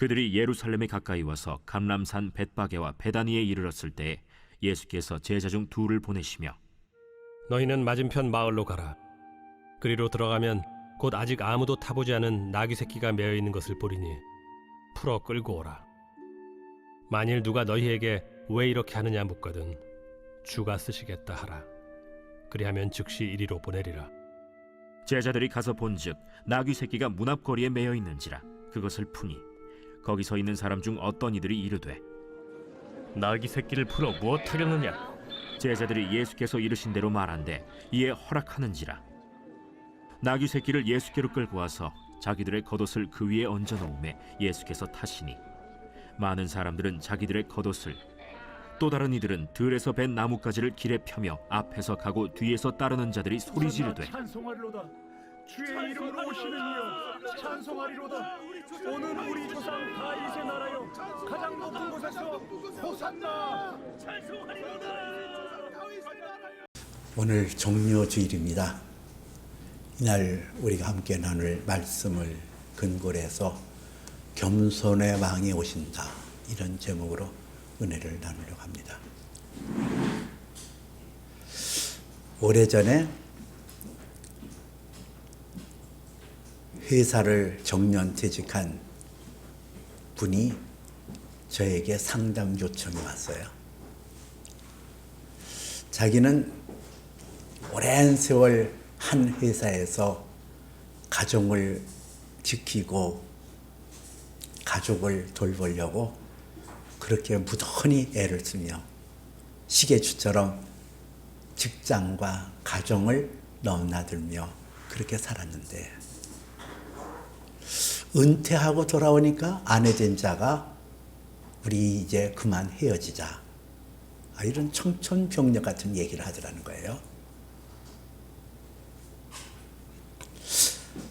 그들이 예루살렘에 가까이 와서 감람산 벳바게와 베다니에 이르렀을 때 예수께서 제자 중 둘을 보내시며 너희는 맞은편 마을로 가라. 그리로 들어가면 곧 아직 아무도 타보지 않은 나귀 새끼가 매어 있는 것을 보리니 풀어 끌고 오라. 만일 누가 너희에게 왜 이렇게 하느냐 묻거든 주가 쓰시겠다 하라. 그리하면 즉시 이리로 보내리라. 제자들이 가서 본즉 나귀 새끼가 문 앞거리에 매어 있는지라 그것을 푸니 거기 서 있는 사람 중 어떤 이들이 이르되 나귀 새끼를 풀어 무엇하려느냐? 제자들이 예수께서 이르신 대로 말한대 이에 허락하는지라. 나귀 새끼를 예수께로 끌고 와서 자기들의 겉옷을 그 위에 얹어 놓음에 예수께서 타시니 많은 사람들은 자기들의 겉옷을 또 다른 이들은 들에서 벤 나뭇가지를 길에 펴며 앞에서 가고 뒤에서 따르는 자들이 소리 지르되 찬송하리로다. 주의 이름으로 오시는 이여 찬송하리로다. 오늘 우리 조상 다윗의 나라여 가장 높은 곳에서 호산나. 오늘 종료주일입니다. 이날 우리가 함께 나눌 말씀을 근거로 해서 겸손의 왕이 오신다, 이런 제목으로 은혜를 나누려고 합니다. 오래전에 회사를 정년 퇴직한 분이 저에게 상담 요청이 왔어요. 자기는 오랜 세월 한 회사에서 가정을 지키고 가족을 돌보려고 그렇게 무던히 애를 쓰며 시계추처럼 직장과 가정을 넘나들며 그렇게 살았는데 은퇴하고 돌아오니까 아내 된 자가 우리 이제 그만 헤어지자, 이런 청천벽력 같은 얘기를 하더라는 거예요.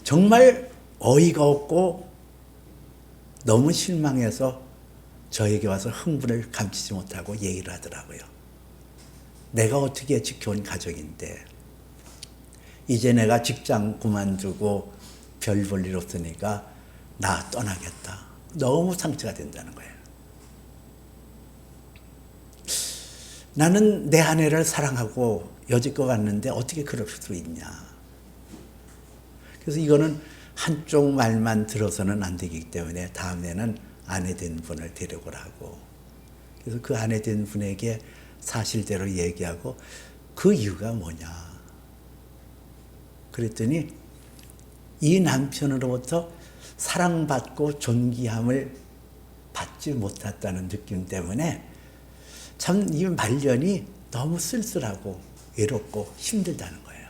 정말 어이가 없고 너무 실망해서 저에게 와서 흥분을 감추지 못하고 얘기를 하더라고요. 내가 어떻게 지켜온 가족인데 이제 내가 직장 그만두고 별 볼 일 없으니까 나 떠나겠다. 너무 상처가 된다는 거예요. 나는 내 아내를 사랑하고 여지껏 왔는데 어떻게 그럴 수 있냐. 그래서 이거는 한쪽 말만 들어서는 안 되기 때문에 다음에는 아내 된 분을 데려오라 하고, 그래서 그 아내 된 분에게 사실대로 얘기하고 그 이유가 뭐냐 그랬더니 이 남편으로부터 사랑받고 존귀함을 받지 못했다는 느낌 때문에 참 이 말년이 너무 쓸쓸하고 외롭고 힘들다는 거예요.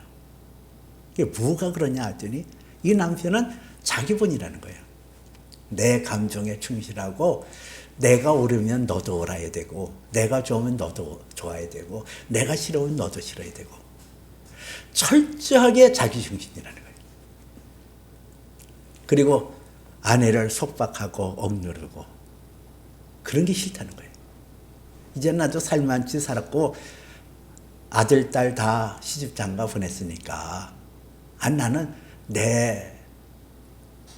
이게 뭐가 그러냐 했더니 이 남편은 자기 본이라는 거예요. 내 감정에 충실하고 내가 오르면 너도 오라야 되고 내가 좋으면 너도 좋아야 되고 내가 싫으면 너도 싫어야 되고 철저하게 자기중심이라는 거예요. 그리고 아내를 속박하고 억누르고 그런 게 싫다는 거예요. 이제 나도 살만치 살았고 아들, 딸 다 시집장가 보냈으니까 나는 내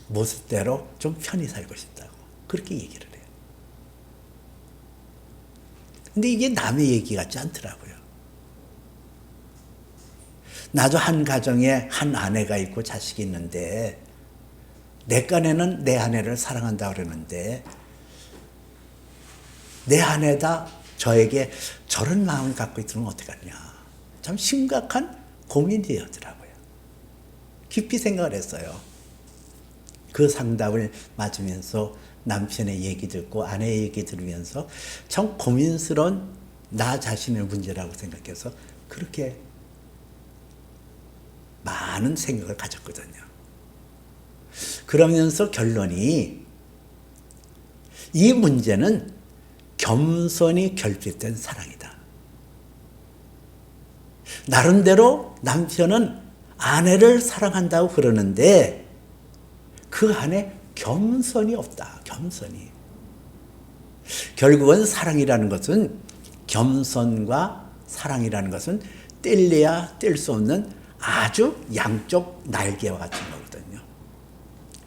모습대로 좀 편히 살고 싶다고 그렇게 얘기를 해요. 근데 이게 남의 얘기 같지 않더라고요. 나도 한 가정에 한 아내가 있고 자식이 있는데 내 깐에는 내 아내를 사랑한다고 그러는데 내 아내다 저에게 저런 마음을 갖고 있으면 어떡하냐. 참 심각한 고민이 되더라고요. 깊이 생각을 했어요. 그 상담을 맞으면서 남편의 얘기 듣고 아내의 얘기 들으면서 참 고민스러운 나 자신의 문제라고 생각해서 그렇게 많은 생각을 가졌거든요. 그러면서 결론이 이 문제는 겸손이 결핍된 사랑이다. 나름대로 남편은 아내를 사랑한다고 그러는데 그 안에 겸손이 없다. 겸손이. 결국은 사랑이라는 것은 겸손과 사랑이라는 것은 뗄래야 뗄 수 없는 아주 양쪽 날개와 같은 거거든요.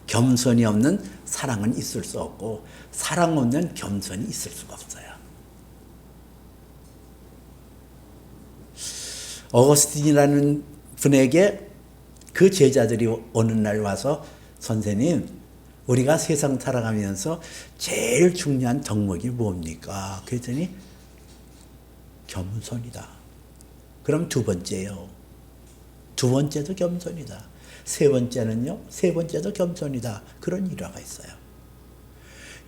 겸손이 없는 사랑은 있을 수 없고 사랑 없는 겸손이 있을 수가 없어요. 어거스틴이라는 분에게 그 제자들이 어느 날 와서 선생님, 우리가 세상 살아가면서 제일 중요한 덕목이 뭡니까? 그랬더니 겸손이다. 그럼 두 번째요. 두 번째도 겸손이다. 세 번째는요? 세 번째도 겸손이다. 그런 일화가 있어요.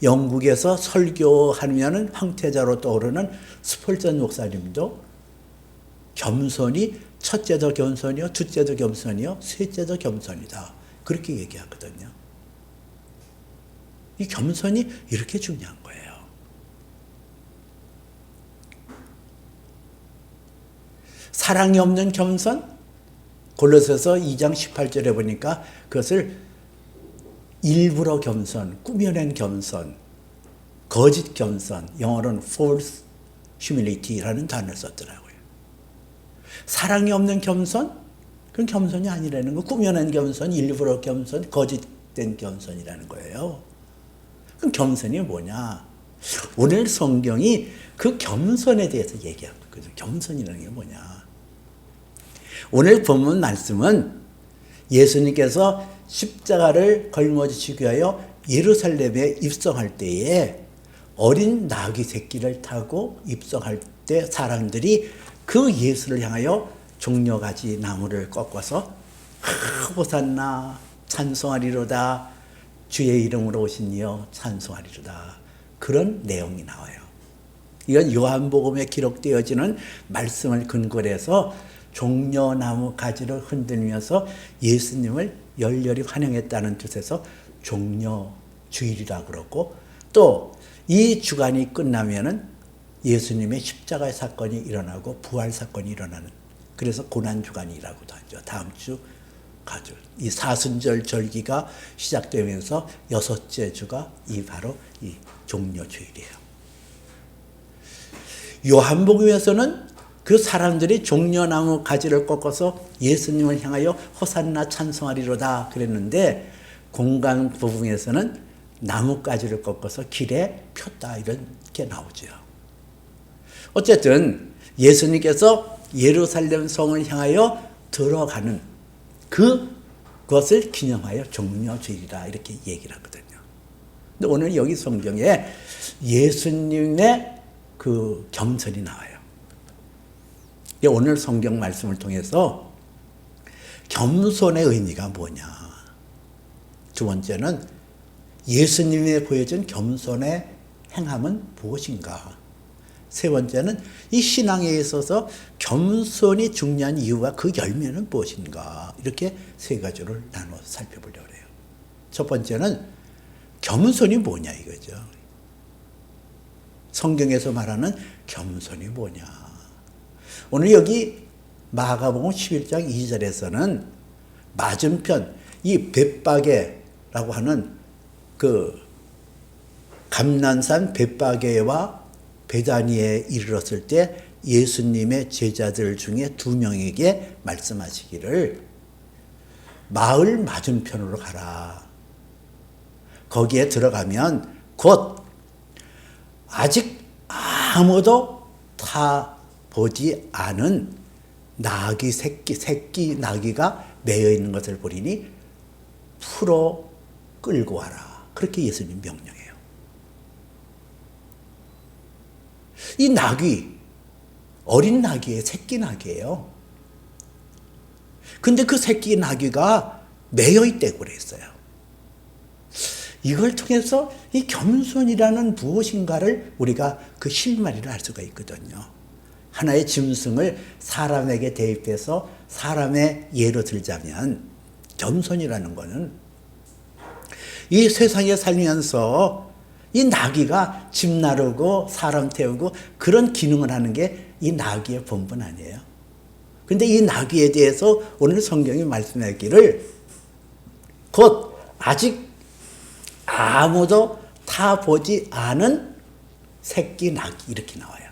영국에서 설교하면 황태자로 떠오르는 스펄전 목사님도 겸손이 첫째도 겸손이요, 둘째도 겸손이요, 셋째도 겸손이다. 그렇게 얘기하거든요. 이 겸손이 이렇게 중요한 거예요. 사랑이 없는 겸손? 골로새서 2장 18절에 보니까 그것을 일부러 겸손, 꾸며낸 겸손, 거짓 겸손, 영어로는 false humility라는 단어를 썼더라고요. 사랑이 없는 겸손? 그건 겸손이 아니라는 거. 꾸며낸 겸손, 일부러 겸손, 거짓된 겸손이라는 거예요. 그럼 겸손이 뭐냐? 오늘 성경이 그 겸손에 대해서 얘기하고 있거든요. 겸손이라는 게 뭐냐? 오늘 본문 말씀은 예수님께서 십자가를 걸머지시기 위하여 예루살렘에 입성할 때에 어린 나귀 새끼를 타고 입성할 때 사람들이 그 예수를 향하여 종려가지 나무를 꺾어서 호산나 찬송하리로다, 주의 이름으로 오신 이여 찬송하리로다, 그런 내용이 나와요. 이건 요한복음에 기록되어지는 말씀을 근거로 해서 종려나무 가지를 흔들면서 예수님을 열렬히 환영했다는 뜻에서 종려주일이라고 그러고, 또 이 주간이 끝나면은 예수님의 십자가의 사건이 일어나고 부활 사건이 일어나는, 그래서 고난주간이라고도 하죠. 다음 주 가죠. 이 사순절 절기가 시작되면서 여섯째 주가 바로 이 종려주일이에요. 요한복음에서는 그 사람들이 종려나무 가지를 꺾어서 예수님을 향하여 호산나 찬송하리로다 그랬는데, 공강복음에서는 나뭇가지를 꺾어서 길에 폈다 이렇게 나오죠. 어쨌든 예수님께서 예루살렘 성을 향하여 들어가는 그것을 기념하여 종려주일이라 이렇게 얘기를 하거든요. 근데 오늘 여기 성경에 예수님의 그 겸손이 나와요. 오늘 성경 말씀을 통해서 겸손의 의미가 뭐냐? 두 번째는 예수님이 보여준 겸손의 행함은 무엇인가? 세 번째는 이 신앙에 있어서 겸손이 중요한 이유와 그 열매는 무엇인가? 이렇게 세 가지를 나눠서 살펴보려고 해요. 첫 번째는 겸손이 뭐냐 이거죠. 성경에서 말하는 겸손이 뭐냐? 오늘 여기 마가복음 11장 2절에서는 맞은편 이 벳바게라고 하는 그 감난산 벳바게와 베다니에 이르렀을 때 예수님의 제자들 중에 두 명에게 말씀하시기를 마을 맞은편으로 가라. 거기에 들어가면 곧 아직 아무도 타 보지 않은 나귀 새끼 나귀가 매여 있는 것을 보리니 풀어 끌고 와라. 그렇게 예수님 명령해요. 이 나귀, 어린 나귀예요. 새끼 나귀예요. 근데 그 새끼 나귀가 매여 있다고 그랬어요. 이걸 통해서 이 겸손이라는 무엇인가를 우리가 그 실마리를 알 수가 있거든요. 하나의 짐승을 사람에게 대입해서 사람의 예로 들자면 겸손이라는 거는 이 세상에 살면서 이 나귀가 집 나르고 사람 태우고 그런 기능을 하는 게 이 나귀의 본분 아니에요. 근데 이 나귀에 대해서 오늘 성경이 말씀하기를 곧 아직 아무도 타보지 않은 새끼 나귀 이렇게 나와요.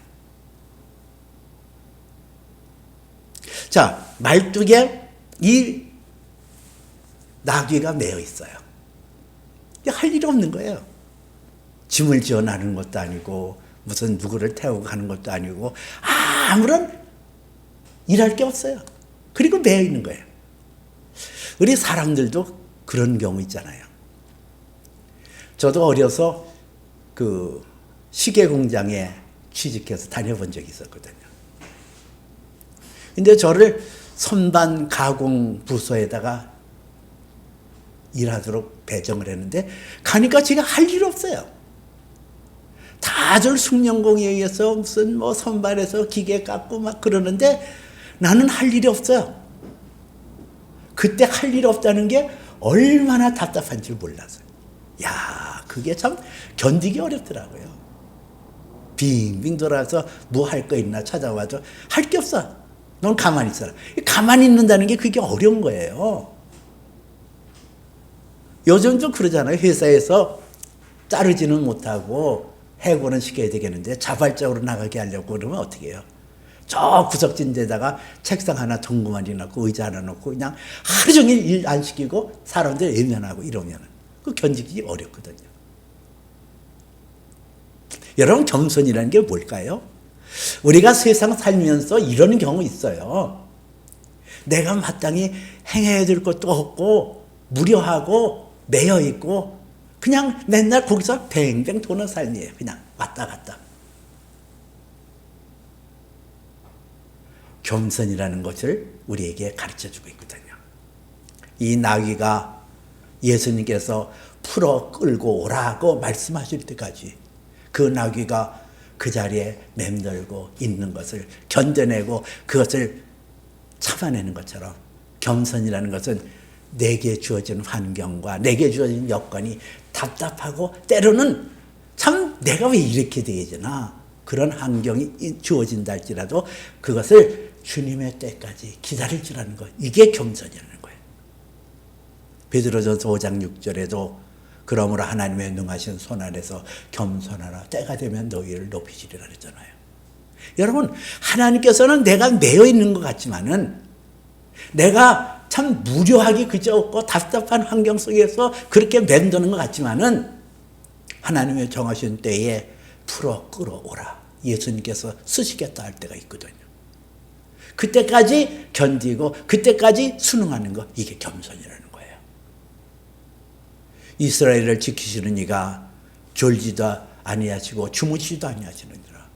자, 말뚝에 이 나귀가 매여 있어요. 할 일이 없는 거예요. 짐을 지어 나르는 것도 아니고 무슨 누구를 태우고 가는 것도 아니고 아무런 일할 게 없어요. 그리고 매여 있는 거예요. 우리 사람들도 그런 경우 있잖아요. 저도 어려서 그 시계 공장에 취직해서 다녀본 적이 있었거든요. 근데 저를 선반 가공 부서에다가 일하도록 배정을 했는데 가니까 제가 할 일 없어요. 다들 숙련공에 의해서 무슨 뭐 선반에서 기계 깎고 막 그러는데 나는 할 일이 없어요. 그때 할 일 없다는 게 얼마나 답답한지 몰랐어요. 야, 그게 참 견디기 어렵더라고요. 빙빙 돌아서 뭐 할 거 있나 찾아와도 할 게 없어. 넌 가만히 있어라. 가만히 있는다는 게 그게 어려운 거예요. 요즘도 그러잖아요. 회사에서 자르지는 못하고 해고는 시켜야 되겠는데 자발적으로 나가게 하려고 그러면 어떻게 해요? 저 구석진 데다가 책상 하나 덩그마니 놓고 의자 하나 놓고 그냥 하루 종일 일 안 시키고 사람들 외면하고 이러면 그 견디기 어렵거든요. 여러분, 겸손이라는 게 뭘까요? 우리가 세상 살면서 이런 경우 있어요. 내가 마땅히 행해야 될 것도 없고 무료하고 매여 있고 그냥 맨날 거기서 뱅뱅 도는 삶이에요. 그냥 왔다 갔다. 겸손이라는 것을 우리에게 가르쳐주고 있거든요. 이 나귀가 예수님께서 풀어 끌고 오라고 말씀하실 때까지 그 나귀가 그 자리에 맴돌고 있는 것을 견뎌내고 그것을 참아내는 것처럼 겸손이라는 것은 내게 주어진 환경과 내게 주어진 여건이 답답하고 때로는 참 내가 왜 이렇게 되어지나 그런 환경이 주어진다 할지라도 그것을 주님의 때까지 기다릴 줄 아는 것, 이게 겸손이라는 거예요. 베드로전서 5장 6절에도 그러므로 하나님의 능하신 손 아래서 겸손하라. 때가 되면 너희를 높이시리라 그랬잖아요. 여러분, 하나님께서는 내가 매여 있는 것 같지만은 내가 참 무료하기 그저없고 답답한 환경 속에서 그렇게 맴도는 것 같지만은 하나님의 정하신 때에 풀어 끌어오라. 예수님께서 쓰시겠다 할 때가 있거든요. 그때까지 견디고 그때까지 순응하는 것, 이게 겸손이라는 거예요. 이스라엘을 지키시는 이가 졸지도 아니하시고 주무시지도 아니하시느니라.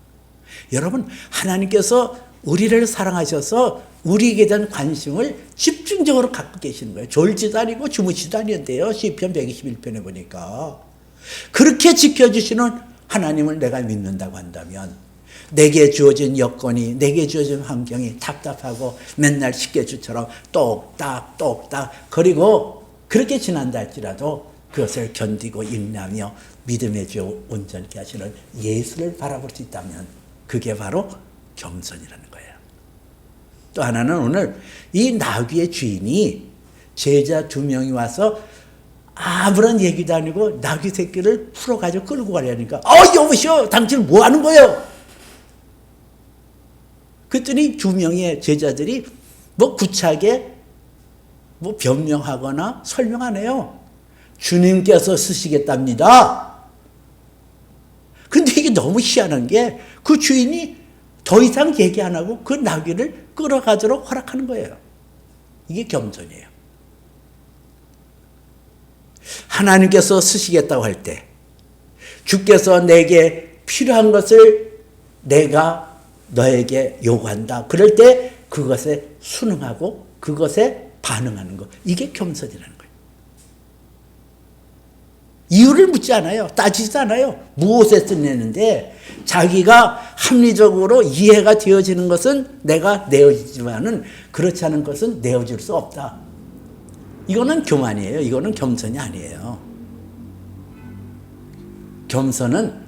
여러분, 하나님께서 우리를 사랑하셔서 우리에게 대한 관심을 집중적으로 갖고 계시는 거예요. 졸지도 아니고 주무시지도 아니한데요. 시편 121편에 보니까. 그렇게 지켜주시는 하나님을 내가 믿는다고 한다면 내게 주어진 여건이, 내게 주어진 환경이 답답하고 맨날 식개주처럼 똑딱 똑딱 그리고 그렇게 지난다 할지라도 그것을 견디고 인내하며 믿음의 주 온전케 하시는 예수를 바라볼 수 있다면 그게 바로 겸손이라는 거예요. 또 하나는 오늘 이 나귀의 주인이 제자 2명이 와서 아무런 얘기도 아니고 나귀 새끼를 풀어가지고 끌고 가려니까 여보시오, 당신 뭐 하는 거예요? 그랬더니 2명의 제자들이 뭐 구차하게 뭐 변명하거나 설명 안 해요. 주님께서 쓰시겠답니다. 근데 이게 너무 희한한 게 그 주인이 더 이상 얘기 안 하고 그 나귀를 끌어가도록 허락하는 거예요. 이게 겸손이에요. 하나님께서 쓰시겠다고 할 때 주께서 내게 필요한 것을 내가 너에게 요구한다. 그럴 때 그것에 순응하고 그것에 반응하는 것. 이게 겸손이라는 거예요. 이유를 묻지 않아요. 따지지 않아요. 무엇에 쓰내는데 자기가 합리적으로 이해가 되어지는 것은 내가 내어지지만은 그렇지 않은 것은 내어줄 수 없다. 이거는 교만이에요. 이거는 겸손이 아니에요. 겸손은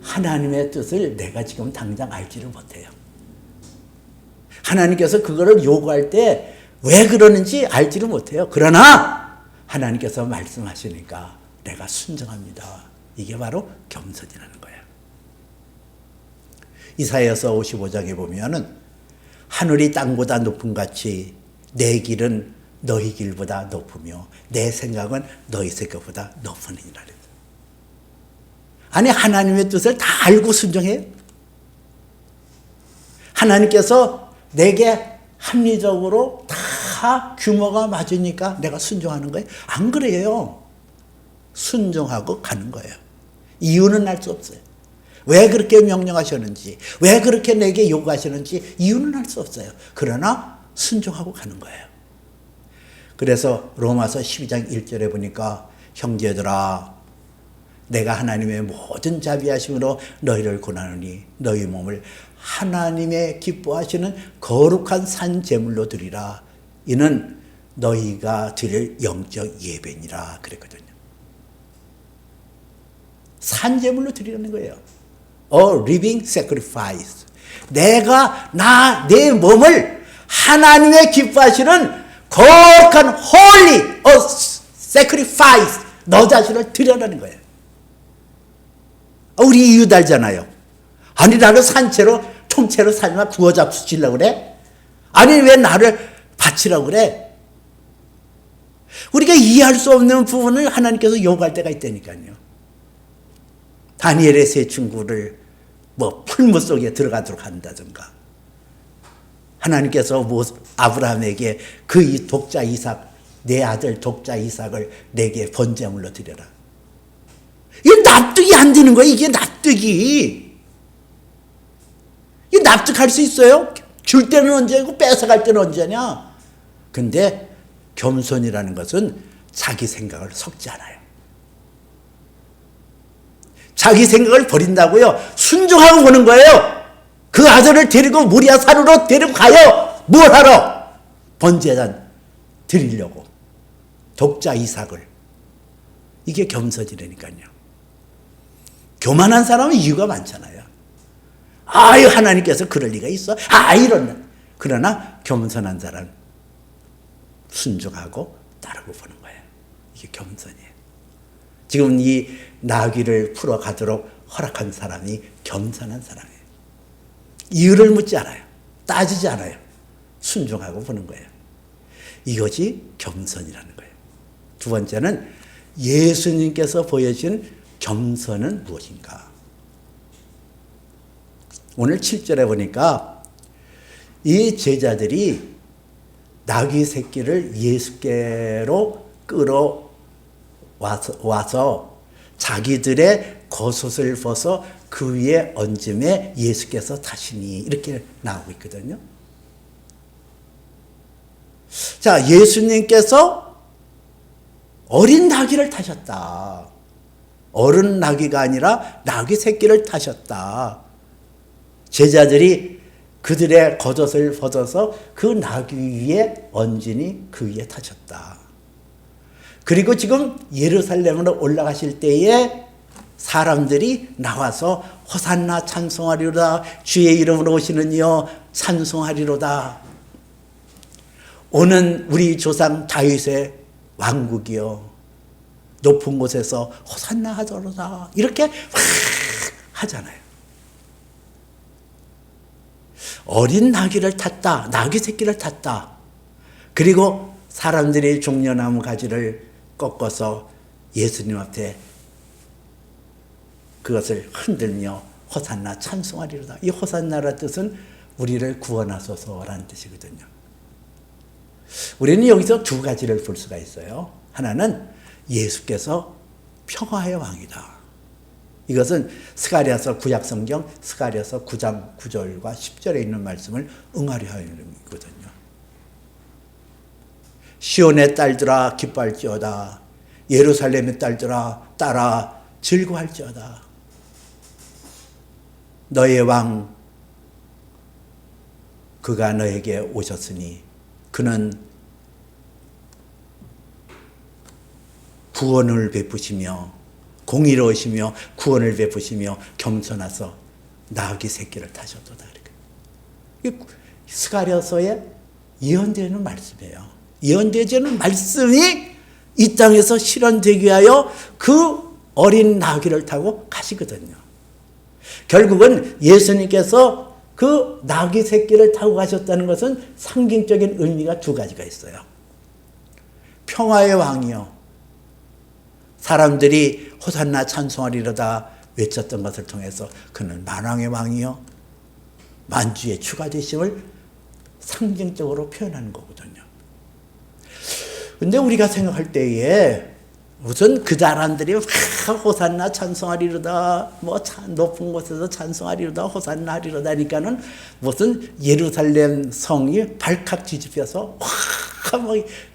하나님의 뜻을 내가 지금 당장 알지를 못해요. 하나님께서 그거를 요구할 때 왜 그러는지 알지를 못해요. 그러나 하나님께서 말씀하시니까 내가 순종합니다. 이게 바로 겸손이라는 거예요. 이사야서 55장에 보면은 하늘이 땅보다 높은 같이 내 길은 너희 길보다 높으며 내 생각은 너희 생각보다 높으니라. 아니 하나님의 뜻을 다 알고 순종해요? 하나님께서 내게 합리적으로 다 규모가 맞으니까 내가 순종하는 거예요? 안 그래요. 순종하고 가는 거예요. 이유는 알 수 없어요. 왜 그렇게 명령하셨는지, 왜 그렇게 내게 요구하시는지 이유는 알 수 없어요. 그러나 순종하고 가는 거예요. 그래서 로마서 12장 1절에 보니까 형제들아 내가 하나님의 모든 자비하심으로 너희를 권하노니 너희 몸을 하나님의 기뻐하시는 거룩한 산 제물로 드리라. 이는 너희가 드릴 영적 예배니라 그랬거든요. 산 제물로 드리라는 거예요. A living sacrifice. 내가 내 몸을 하나님의 기뻐하시는 거룩한 holy sacrifice 너 자신을 드려라는 거예요. 우리 이유 달잖아요. 아니 나를 산채로 통째로 살면 구워 잡수시려고 그래? 아니 왜 나를 바치라고 그래? 우리가 이해할 수 없는 부분을 하나님께서 요구할 때가 있다니까요. 다니엘의 세 친구를 풀무 속에 들어가도록 한다든가, 하나님께서 아브라함에게 그 이 독자 이삭, 내 아들 독자 이삭을 내게 번제물로 드려라. 이게 납득이 안 되는 거예요. 이게 납득이. 이게 납득할 수 있어요? 줄 때는 언제고 뺏어갈 때는 언제냐? 근데 겸손이라는 것은 자기 생각을 섞지 않아요. 자기 생각을 버린다고요. 순종하고 보는 거예요. 그 아들을 데리고 모리아 산으로 데리고 가요. 뭘 하러? 번제단 드리려고. 독자 이삭을. 이게 겸손이라니까요. 교만한 사람은 이유가 많잖아요. 아유 하나님께서 그럴 리가 있어? 이런. 그러나 겸손한 사람 순종하고 따르고 보는 거예요. 이게 겸손이에요. 지금 이 나귀를 풀어가도록 허락한 사람이 겸손한 사람이에요. 이유를 묻지 않아요. 따지지 않아요. 순종하고 보는 거예요. 이것이 겸손이라는 거예요. 두 번째는 예수님께서 보여준 겸손은 무엇인가? 오늘 7절에 보니까 이 제자들이 나귀 새끼를 예수께로 끌어와서 자기들의 겉옷을 벗어 그 위에 얹음에 예수께서 타시니 이렇게 나오고 있거든요. 자, 예수님께서 어린 나귀를 타셨다. 어른 나귀가 아니라 나귀 새끼를 타셨다. 제자들이 그들의 겉옷을 벗어서 그 나귀 위에 얹으니 그 위에 타셨다. 그리고 지금 예루살렘으로 올라가실 때에 사람들이 나와서 호산나 찬송하리로다. 주의 이름으로 오시는 이여 찬송하리로다. 오는 우리 조상 다윗의 왕국이여 높은 곳에서 호산나 하도로다. 이렇게 막 하잖아요. 어린 나귀를 탔다. 나귀 새끼를 탔다. 그리고 사람들이 종려나무 가지를 꺾어서 예수님 앞에 그것을 흔들며 호산나 찬송하리로다. 이 호산나라는 뜻은 우리를 구원하소서라는 뜻이거든요. 우리는 여기서 두 가지를 볼 수가 있어요. 하나는 예수께서 평화의 왕이다. 이것은 스가랴서 구약성경 스가랴서 9장 9절과 10절에 있는 말씀을 응하려 하였거든요. 시온의 딸들아 기뻐할지어다. 예루살렘의 딸들아 따라 즐거워할지어다. 너의 왕 그가 너에게 오셨으니 그는 구원을 베푸시며 공의로우시며 구원을 베푸시며 겸손하서 나귀 새끼를 타셨도다. 스가랴서에 예언되는 말씀이에요. 예언되는 말씀이 이 땅에서 실현되기 위하여 그 어린 나귀를 타고 가시거든요. 결국은 예수님께서 그 나귀 새끼를 타고 가셨다는 것은 상징적인 의미가 두 가지가 있어요. 평화의 왕이요. 사람들이 호산나 찬송하리로다 외쳤던 것을 통해서 그는 만왕의 왕이요. 만주의 주가 되심을 상징적으로 표현하는 거거든요. 근데 우리가 생각할 때에 무슨 그 사람들이 호산나 찬송하리로다, 높은 곳에서 찬송하리로다, 호산나 하리로다 하니까는 무슨 예루살렘 성이 발칵 뒤집혀서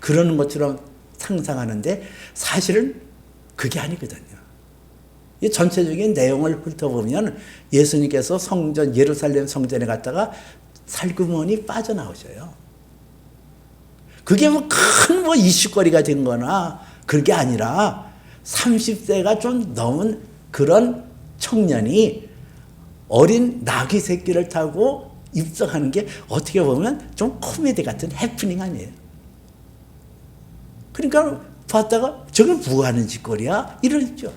그러는 것처럼 상상하는데 사실은 그게 아니거든요. 이 전체적인 내용을 훑어보면 예수님께서 성전, 예루살렘 성전에 갔다가 살구머니 빠져나오셔요. 그게 큰 이슈거리가 된 거나 그게 아니라 30세가 좀 넘은 그런 청년이 어린 나귀 새끼를 타고 입성하는 게 어떻게 보면 좀 코미디 같은 해프닝 아니에요. 그러니까 봤다가 저게 뭐 하는 짓거리야? 이러죠.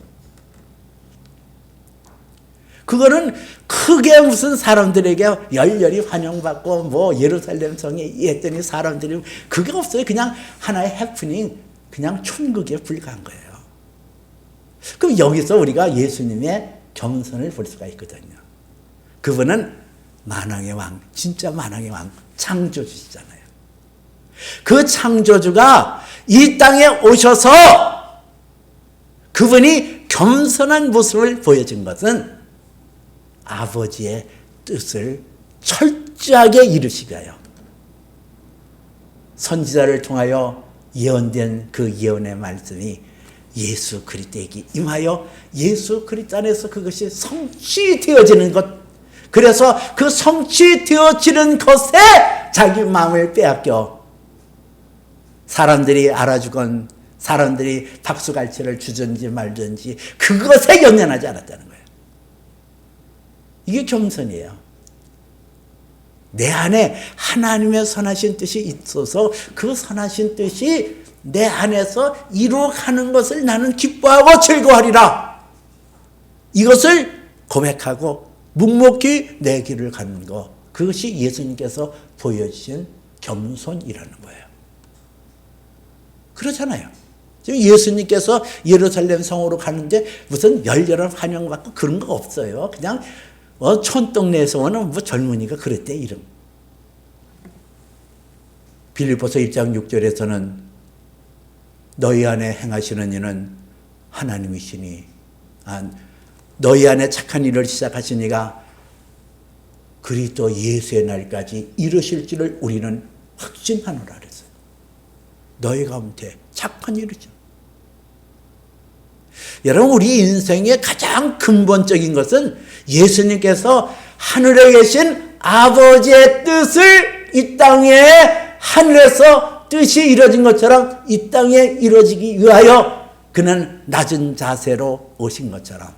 그거는 크게 무슨 사람들에게 열렬히 환영받고 예루살렘 성에 했더니 사람들이 그게 없어요. 그냥 하나의 해프닝, 그냥 촌극에 불과한 거예요. 그럼 여기서 우리가 예수님의 겸손을 볼 수가 있거든요. 그분은 만왕의 왕, 진짜 만왕의 왕, 창조주시잖아요. 그 창조주가 이 땅에 오셔서 그분이 겸손한 모습을 보여준 것은 아버지의 뜻을 철저하게 이루시기 위하여 선지자를 통하여 예언된 그 예언의 말씀이 예수 그리스도에게 임하여 예수 그리스도 안에서 그것이 성취되어지는 것, 그래서 그 성취되어지는 것에 자기 마음을 빼앗겨 사람들이 알아주건 사람들이 박수갈채를 주든지 말든지 그것에 연연하지 않았다는 거예요. 이게 겸손이에요. 내 안에 하나님의 선하신 뜻이 있어서 그 선하신 뜻이 내 안에서 이루어가는 것을 나는 기뻐하고 즐거워하리라. 이것을 고백하고 묵묵히 내 길을 가는 것, 그것이 예수님께서 보여주신 겸손이라는 거예요. 그렇잖아요. 지금 예수님께서 예루살렘 성으로 가는데 무슨 열렬한 환영받고 그런 거 없어요. 그냥 촌동네에서 오는 젊은이가 그랬대, 이름. 빌립보서 1장 6절에서는 너희 안에 행하시는 이는 하나님이시니, 너희 안에 착한 일을 시작하신 이가 그리스도 예수의 날까지 이루실 줄을 우리는 확신하노라 그랬어요. 너희 가운데 착한 일이죠. 여러분, 우리 인생의 가장 근본적인 것은 예수님께서 하늘에 계신 아버지의 뜻을 이 땅에 하늘에서 뜻이 이루어진 것처럼 이 땅에 이루어지기 위하여 그는 낮은 자세로 오신 것처럼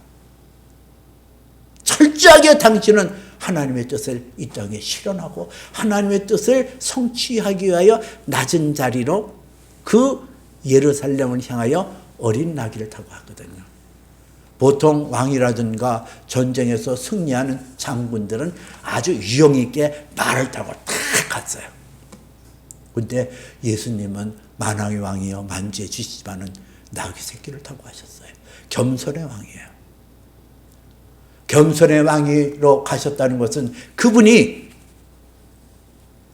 철저하게 당신은 하나님의 뜻을 이 땅에 실현하고 하나님의 뜻을 성취하기 위하여 낮은 자리로 그 예루살렘을 향하여 어린 나귀를 타고 갔거든요. 보통 왕이라든가 전쟁에서 승리하는 장군들은 아주 유용 있게 말을 타고 탁 갔어요. 근데 예수님은 만왕의 왕이요 만주의 주시지만은 나귀 새끼를 타고 가셨어요. 겸손의 왕이에요. 겸손의 왕으로 가셨다는 것은 그분이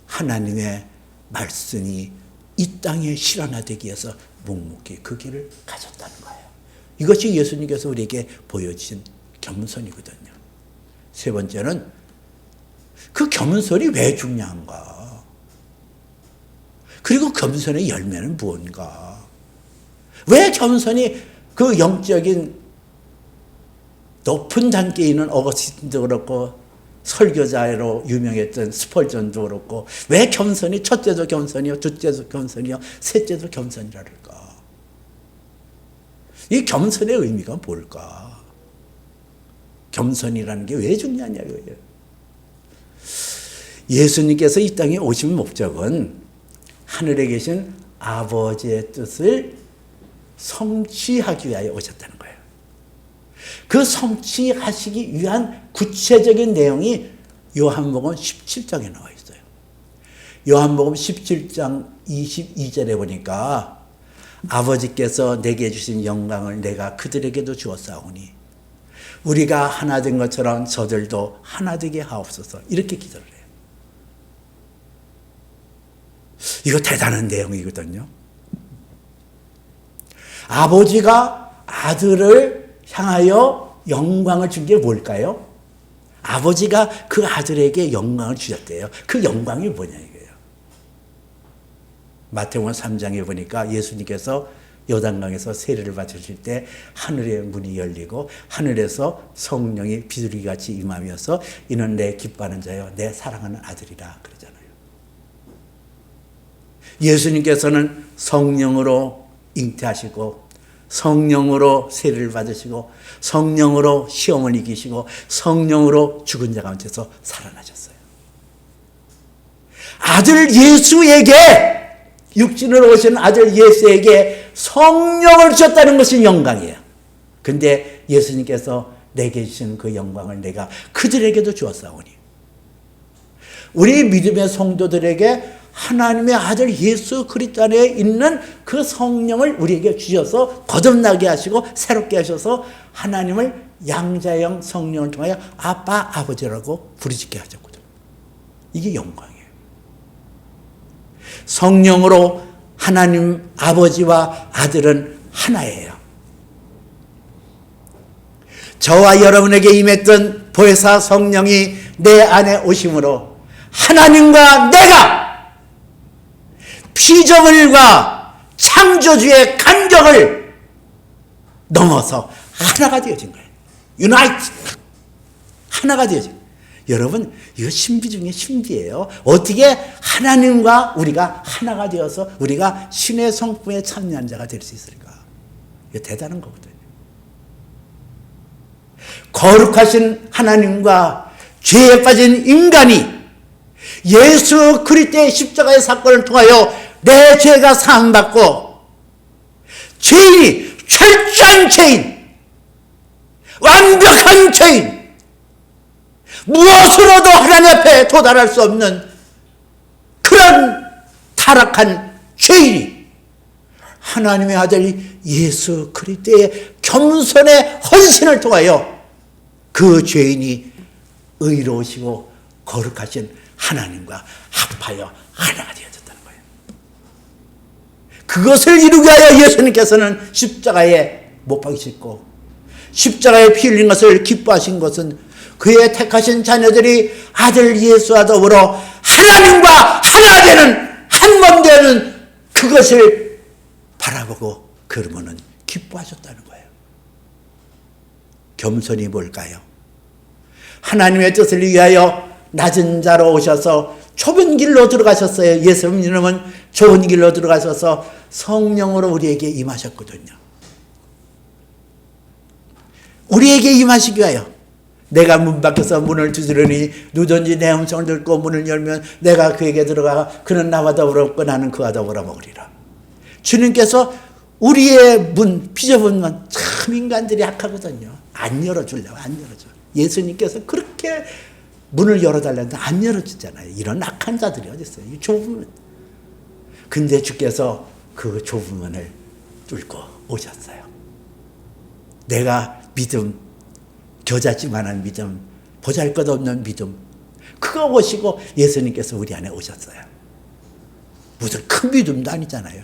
하나님의 말씀이 이 땅에 실현화되기 위해서 묵묵히 그 길을 가셨다는 거예요. 이것이 예수님께서 우리에게 보여주신 겸손이거든요. 세 번째는 그 겸손이 왜 중요한가? 그리고 겸손의 열매는 무언가? 왜 겸손이 그 영적인 높은 단계에 있는 어거스틴도 그렇고 설교자로 유명했던 스펄전도 그렇고 왜 겸손이 첫째도 겸손이요, 둘째도 겸손이요, 셋째도 겸손이라 그럴까? 이 겸손의 의미가 뭘까? 겸손이라는 게 왜 중요하냐고요. 예수님께서 이 땅에 오신 목적은 하늘에 계신 아버지의 뜻을 성취하기 위하여 오셨다는 거예요. 그 성취하시기 위한 구체적인 내용이 요한복음 17장에 나와 있어요. 요한복음 17장 22절에 보니까 아버지께서 내게 주신 영광을 내가 그들에게도 주었사오니 우리가 하나 된 것처럼 저들도 하나 되게 하옵소서. 이렇게 기도를 해요. 이거 대단한 내용이거든요. 아버지가 아들을 향하여 영광을 준 게 뭘까요? 아버지가 그 아들에게 영광을 주셨대요. 그 영광이 뭐냐 이거예요. 마태복음 3장에 보니까 예수님께서 요단강에서 세례를 받으실 때 하늘의 문이 열리고 하늘에서 성령이 비둘기같이 임하면서 이는 내 기뻐하는 자요 내 사랑하는 아들이라 그러잖아요. 예수님께서는 성령으로 잉태하시고 성령으로 세례를 받으시고 성령으로 시험을 이기시고 성령으로 죽은 자 가운데서 살아나셨어요. 아들 예수에게 육신으로 오신 아들 예수에게 성령을 주셨다는 것이 영광이에요. 근데 예수님께서 내게 주신 그 영광을 내가 그들에게도 주었사오니 우리 믿음의 성도들에게 하나님의 아들 예수 그리스도 안에 있는 그 성령을 우리에게 주셔서 거듭나게 하시고 새롭게 하셔서 하나님을 양자형 성령을 통하여 아빠 아버지라고 부르짖게 하셨거든요. 이게 영광이에요. 성령으로 하나님 아버지와 아들은 하나예요. 저와 여러분에게 임했던 보혜사 성령이 내 안에 오심으로 하나님과 내가 피조물과 창조주의 간격을 넘어서 하나가 되어진 거예요. 유나이트. 하나가 되어진 거예요. 여러분 이거 신비 중에 신비예요. 어떻게 하나님과 우리가 하나가 되어서 우리가 신의 성품에 참여한 자가 될 수 있을까? 이거 대단한 거거든요. 거룩하신 하나님과 죄에 빠진 인간이 예수 그리스도의 십자가의 사건을 통하여 내 죄가 사함받고 죄인이 철저한 죄인, 완벽한 죄인, 무엇으로도 하나님 앞에 도달할 수 없는 그런 타락한 죄인이 하나님의 아들 예수 그리스도의 겸손의 헌신을 통하여 그 죄인이 의로우시고 거룩하신 하나님과 합하여 하나가 되어졌다는 거예요. 그것을 이루기 위하여 예수님께서는 십자가에 못 박히셨고 십자가에 피 흘린 것을 기뻐하신 것은 그의 택하신 자녀들이 아들 예수와 더불어 하나님과 하나 되는 한 몸 되는 그것을 바라보고 그러면은 기뻐하셨다는 거예요. 겸손이 뭘까요? 하나님의 뜻을 위하여 낮은 자로 오셔서 좁은 길로 들어가셨어요. 예수님은 좁은 길로 들어가셔서 성령으로 우리에게 임하셨거든요. 우리에게 임하시기 위하여 내가 문 밖에서 문을 두드리니 누구든지 내 음성을 듣고 문을 열면 내가 그에게 들어가 그는 나와 더불어 먹고 나는 그와 더불어 먹으리라. 주님께서 우리의 문, 비좁은 문, 참 인간들이 약하거든요. 안 열어주려고 안 열어줘. 예수님께서 그렇게 문을 열어달라는데 안 열어주잖아요. 이런 악한 자들이 어디 있어요? 이 좁은 문. 근데 주께서 그 좁은 문을 뚫고 오셨어요. 내가 믿음, 겨자씨만한 믿음, 보잘것없는 믿음, 그거 오시고 예수님께서 우리 안에 오셨어요. 무슨 큰 믿음도 아니잖아요.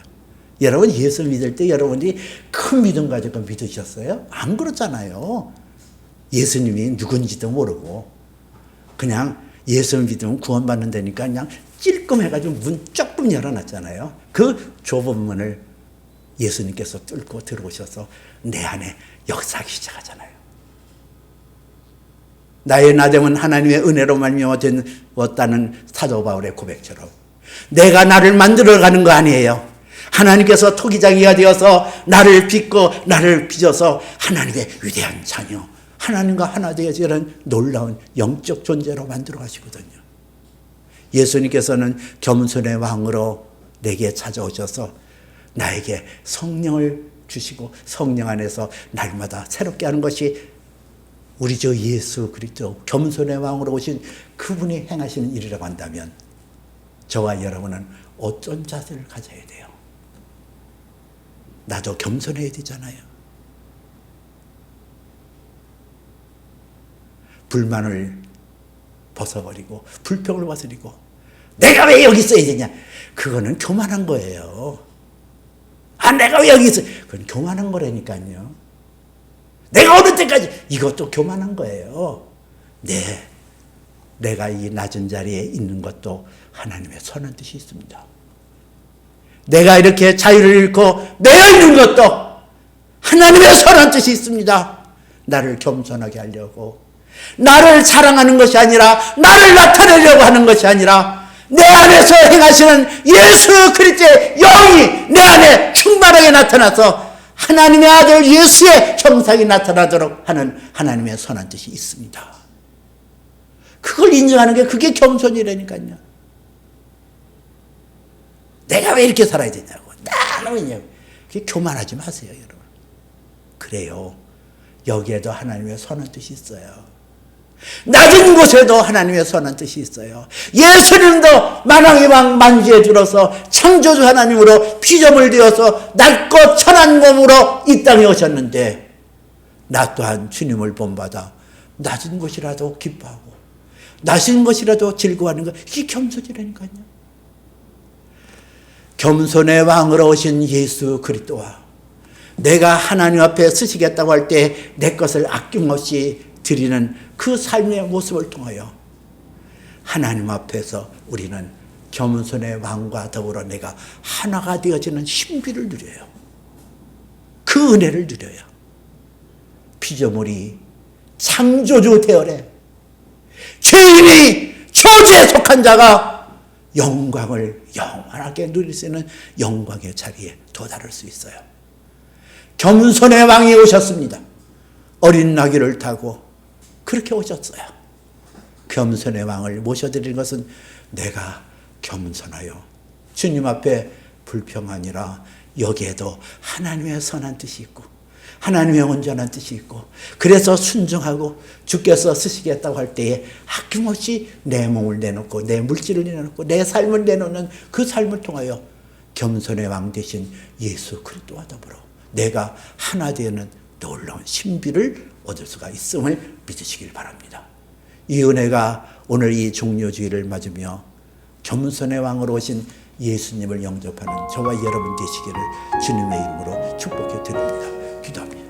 여러분 예수 믿을 때 여러분이 큰 믿음 가지고 믿으셨어요? 안 그렇잖아요. 예수님이 누군지도 모르고 그냥 예수 믿으면 구원받는 데니까 그냥 찔끔해가지고 문 조금 열어놨잖아요. 그 좁은 문을 예수님께서 뚫고 들어오셔서 내 안에 역사하기 시작하잖아요. 나의 나됨은 하나님의 은혜로 말미암아 되었다는 사도 바울의 고백처럼 내가 나를 만들어가는 거 아니에요. 하나님께서 토기장이가 되어서 나를 빚고 나를 빚어서 하나님의 위대한 자녀, 하나님과 하나 되어지는 놀라운 영적 존재로 만들어 가시거든요. 예수님께서는 겸손의 왕으로 내게 찾아오셔서 나에게 성령을 주시고 성령 안에서 날마다 새롭게 하는 것이 우리 주 예수 그리스도 겸손의 왕으로 오신 그분이 행하시는 일이라고 한다면 저와 여러분은 어떤 자세를 가져야 돼요? 나도 겸손해야 되잖아요. 불만을 벗어버리고 불평을 벗어버리고 내가 왜 여기 있어야 되냐? 그거는 교만한 거예요. 내가 왜 여기 있어? 그건 교만한 거라니까요. 내가 어느 때까지 이것도 교만한 거예요. 내가 이 낮은 자리에 있는 것도 하나님의 선한 뜻이 있습니다. 내가 이렇게 자유를 잃고 매여 있는 것도 하나님의 선한 뜻이 있습니다. 나를 겸손하게 하려고, 나를 사랑하는 것이 아니라, 나를 나타내려고 하는 것이 아니라, 내 안에서 행하시는 예수 그리스도의 영이 내 안에 충만하게 나타나서 하나님의 아들 예수의 형상이 나타나도록 하는 하나님의 선한 뜻이 있습니다. 그걸 인정하는 게 그게 겸손이라니까요. 내가 왜 이렇게 살아야 되냐고. 나는 왜냐고. 그게 교만하지 마세요, 여러분. 그래요. 여기에도 하나님의 선한 뜻이 있어요. 낮은 곳에도 하나님의 선한 뜻이 있어요. 예수님도 만왕의 왕 만주에 들어서 창조주 하나님으로 피조물 되어서 낮고 천한 몸으로 이 땅에 오셨는데, 나 또한 주님을 본받아 낮은 곳이라도 기뻐하고 낮은 것이라도 즐거워하는 것, 이게 겸손이라니까요. 겸손의 왕으로 오신 예수 그리스도와 내가 하나님 앞에 서시겠다고 할 때 내 것을 아낌없이 드리는 그 삶의 모습을 통하여 하나님 앞에서 우리는 겸손의 왕과 더불어 내가 하나가 되어지는 신비를 누려요. 그 은혜를 누려요. 피조물이 창조주 대열에 죄인이 저주에 속한 자가 영광을 영원하게 누릴 수 있는 영광의 자리에 도달할 수 있어요. 겸손의 왕이 오셨습니다. 어린 나귀를 타고 그렇게 오셨어요. 겸손의 왕을 모셔드리는 것은 내가 겸손하여 주님 앞에 불평하니라, 여기에도 하나님의 선한 뜻이 있고 하나님의 온전한 뜻이 있고, 그래서 순종하고 주께서 쓰시겠다고 할 때에 아낌없이 내 몸을 내놓고 내 물질을 내놓고 내 삶을 내놓는 그 삶을 통하여 겸손의 왕 되신 예수 그리스도와 더불어 내가 하나 되는 놀라운 신비를 얻을 수가 있음을 믿으시길 바랍니다. 이 은혜가 오늘 이 종료주의를 맞으며 겸손의 왕으로 오신 예수님을 영접하는 저와 여러분 되시기를 주님의 이름으로 축복해 드립니다. 기도합니다.